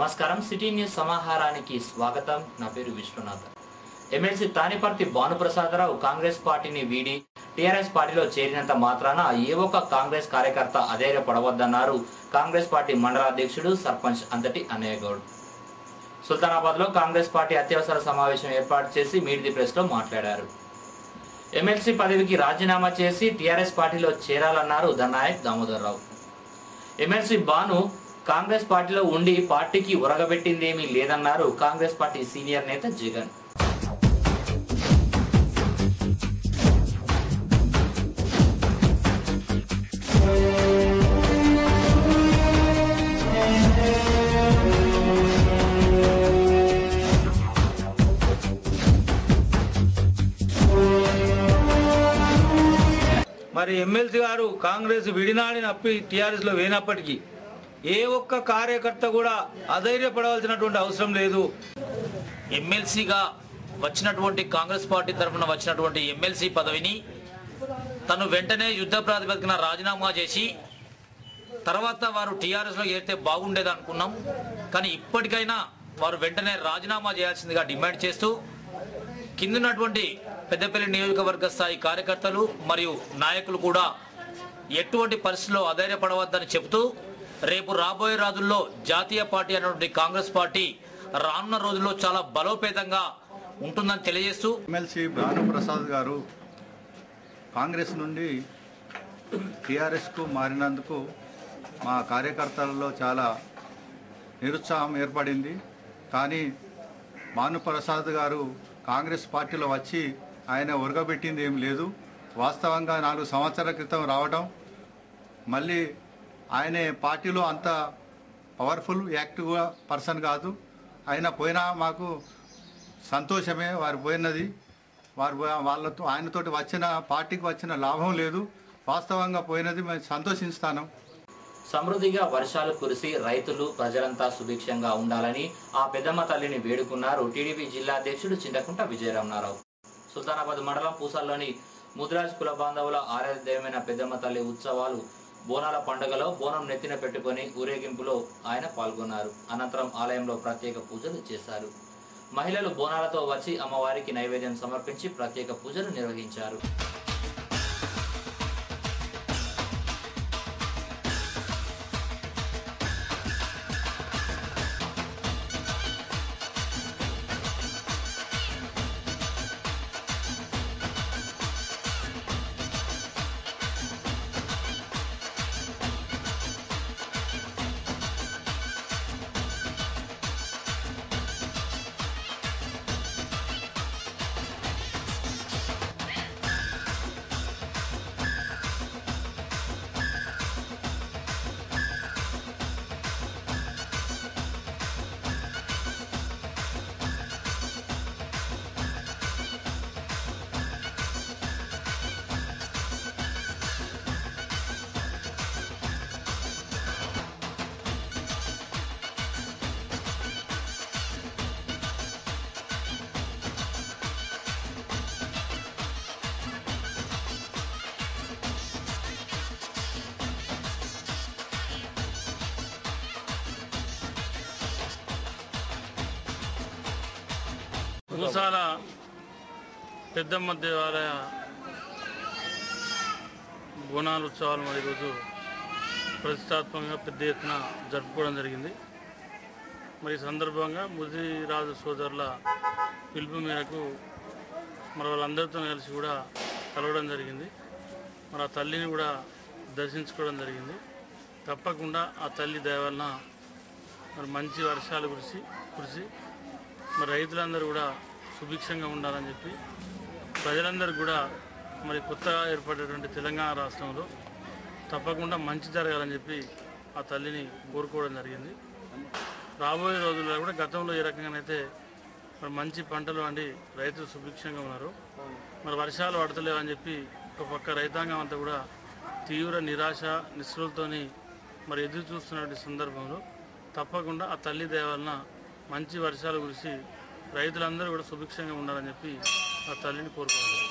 నమస్కారం city news సమాహారానికి స్వాగతం. నా పేరు విశ్వనాథ్. ఎమ్మెల్సీ తానిపర్తి భానుప్రసాదరావు కాంగ్రెస్ పార్టీని వీడి టీఆర్ఎస్ పార్టీలో చేరినంత మాత్రాన ఏ ఒక్క కాంగ్రెస్ కార్యకర్త అధైర్యపడవద్దన్నారు కాంగ్రెస్ పార్టీ మండల అధ్యక్షుడు సర్పంచ్ అంతటి అన్నయ్య గౌడ్. సుల్తానాబాద్ లో కాంగ్రెస్ పార్టీ అత్యవసర సమావేశం ఏర్పాటు చేసి మీట్ ది ప్రెస్ లో మాట్లాడారు. ఎమ్మెల్సీ పదవికి రాజీనామా చేసి టీఆర్ఎస్ పార్టీలో చేరాలన్నారు ధనాయక్ దామోదర్రావు. ఎమ్మెల్సీ భాను కాంగ్రెస్ పార్టీలో ఉండి పార్టీకి ఉరగబెట్టిందేమీ లేదన్నారు కాంగ్రెస్ పార్టీ సీనియర్ నేత జగన్. మరి ఎమ్మెల్సీ గారు కాంగ్రెస్ విడినాడిని నప్పి టీఆర్ఎస్ లో వేయినప్పటికీ ఏ ఒక్క కార్యకర్త కూడా అధైర్యపడవలసినటువంటి అవసరం లేదు. ఎమ్మెల్సీగా వచ్చినటువంటి కాంగ్రెస్ పార్టీ తరఫున వచ్చినటువంటి ఎమ్మెల్సీ పదవిని తను వెంటనే యుద్ధ ప్రాతిపదికన రాజీనామా చేసి తర్వాత వారు టీఆర్ఎస్లో చేరితే బాగుండేది అనుకున్నాం. కానీ ఇప్పటికైనా వారు వెంటనే రాజీనామా చేయాల్సిందిగా డిమాండ్ చేస్తూ కిందున్నటువంటి పెద్దపల్లి నియోజకవర్గ స్థాయి కార్యకర్తలు మరియు నాయకులు కూడా ఎటువంటి పరిస్థితుల్లో అధైర్యపడవద్దని చెబుతూ రేపు రాబోయే రోజుల్లో జాతీయ పార్టీ అనేటువంటి కాంగ్రెస్ పార్టీ రానున్న రోజుల్లో చాలా బలోపేతంగా ఉంటుందని తెలియజేస్తూ ఎమ్మెల్సీ భానుప్రసాద్ గారు కాంగ్రెస్ నుండి టీఆర్ఎస్కు మారినందుకు మా కార్యకర్తలలో చాలా నిరుత్సాహం ఏర్పడింది. కానీ భానుప్రసాద్ గారు కాంగ్రెస్ పార్టీలో వచ్చి ఆయన ఉరగబెట్టింది ఏం లేదు. వాస్తవంగా 4 సంవత్సరాల క్రితం రావడం, మళ్ళీ ఆయన పార్టీలో అంత పవర్ఫుల్ యాక్టివ్ పర్సన్ కాదు. ఆయన పోయినా మాకు సంతోషమే. వారు పోయినది వాళ్ళతో ఆయనతోటి వచ్చిన పార్టీకి వచ్చిన లాభం లేదు. వాస్తవంగా పోయినది మేము సంతోషిస్తాను. సమృద్ధిగా వర్షాలు కురిసి రైతులు ప్రజలంతా సుభిక్షంగా ఉండాలని ఆ పెద్దమ్మ తల్లిని వేడుకున్నారు టీడీపీ జిల్లా అధ్యక్షుడు చింతకుంట విజయరామనారావు. సుల్తానాబాద్ మండలం పూసాల్లోని ముద్రాజ్ కుల బాంధవుల ఆరాధ్య దైవమైన పెద్దమ్మ తల్లి ఉత్సవాలు బోనాల పండుగలో బోనం నెత్తిన పెట్టుకుని ఊరేగింపులో ఆయన పాల్గొన్నారు. అనంతరం ఆలయంలో ప్రత్యేక పూజలు చేశారు. మహిళలు బోనాలతో వచ్చి అమ్మవారికి నైవేద్యం సమర్పించి ప్రత్యేక పూజలు నిర్వహించారు. పూసాల పెద్దమ్మ దేవాలయ బోనాల ఉత్సవాలు మరి ఈరోజు ప్రతిష్టాత్మకంగా పెద్ద ఎత్తున జరుపుకోవడం జరిగింది. మరి ఈ సందర్భంగా ముదిరాజు సోదరుల పిలుపు మేరకు మరి వాళ్ళందరితో కలిసి కూడా కలవడం జరిగింది. మరి ఆ తల్లిని కూడా దర్శించుకోవడం జరిగింది. తప్పకుండా ఆ తల్లి దయ వలన మరి మంచి వర్షాలు కురిసి మరి రైతులందరూ కూడా సుభిక్షంగా ఉండాలని చెప్పి ప్రజలందరూ కూడా మరి కొత్తగా ఏర్పడేటువంటి తెలంగాణ రాష్ట్రంలో తప్పకుండా మంచి జరగాలని చెప్పి ఆ తల్లిని కోరుకోవడం జరిగింది. రాబోయే రోజుల్లో కూడా గతంలో ఏ రకంగానైతే మరి మంచి పంటలు వండి రైతులు సుభిక్షంగా ఉన్నారు, మరి వర్షాలు పడతలేవని చెప్పి ఒక పక్క రైతాంగం అంతా కూడా తీవ్ర నిరాశ నిస్పృహలతోని మరి ఎదురు చూస్తున్నటువంటి సందర్భంలో తప్పకుండా ఆ తల్లి దయ వలన మంచి వర్షాలు కురిసి రైతులందరూ కూడా సుభిక్షంగా ఉండాలని చెప్పి ఆ తల్లిని కోరుకుంటున్నారు.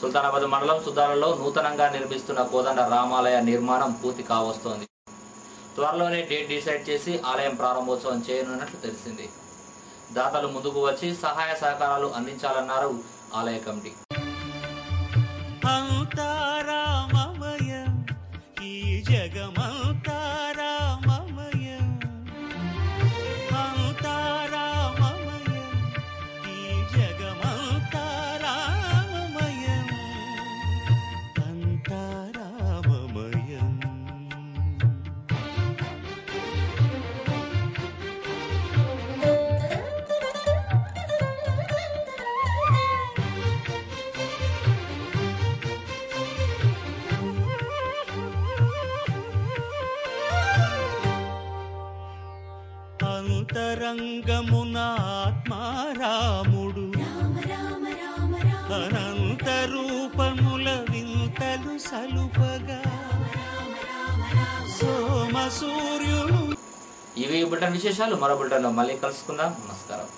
సుల్తానాబాద్ మండలం సుద్దాలలో నూతనంగా నిర్మిస్తున్న కోదండ రామాలయ నిర్మాణం పూర్తి కావస్తోంది. త్వరలోనే డేట్ డిసైడ్ చేసి ఆలయం ప్రారంభోత్సవం చేయనున్నట్లు తెలిసింది. దాతలు ముందుకు వచ్చి సహాయ సహకారాలు అందించాలన్నారు ఆలయ కమిటీ. అంతరంగమున ఆత్మారాముడు అనంత రూపముల వింతలు సలుపగా సోమ సూర్యుడు. ఇవి బులెటిన్ విశేషాలు. మరో బులెటిన్లో మళ్ళీ కలుసుకుందాం. నమస్కారం.